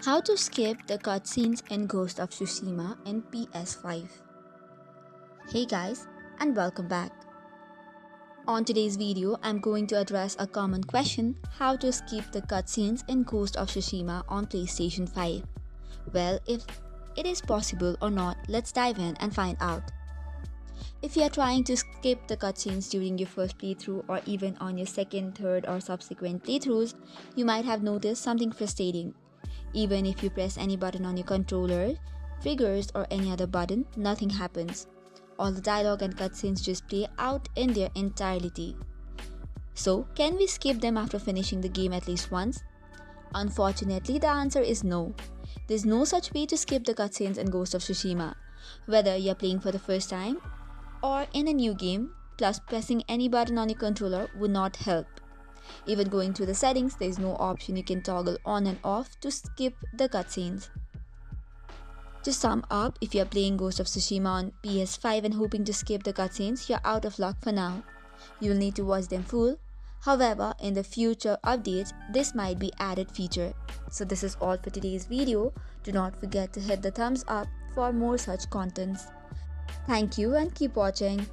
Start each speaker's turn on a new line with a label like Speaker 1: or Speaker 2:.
Speaker 1: How to skip the cutscenes in Ghost of Tsushima in PS5. Hey guys, and welcome back. On today's video, I'm going to address a common question: how to skip the cutscenes in Ghost of Tsushima on PlayStation 5. Well, if it is possible or not, let's dive in and find out. If you are trying to skip the cutscenes during your first playthrough or even on your second, third, or subsequent playthroughs, you might have noticed something frustrating. Even if you press any button on your controller, triggers, or any other button, nothing happens. All the dialogue and cutscenes just play out in their entirety. So, can we skip them after finishing the game at least once? Unfortunately, the answer is no. There's no such way to skip the cutscenes in Ghost of Tsushima. Whether you're playing for the first time or in a new game, plus pressing any button on your controller would not help. Even going through the settings, there is no option you can toggle on and off to skip the cutscenes. To sum up, if you are playing Ghost of Tsushima on PS5 and hoping to skip the cutscenes, you're out of luck for now. You will need to watch them full. However, in the future updates, this might be added feature. So this is all for today's video. Do not forget to hit the thumbs up for more such contents. Thank you and keep watching.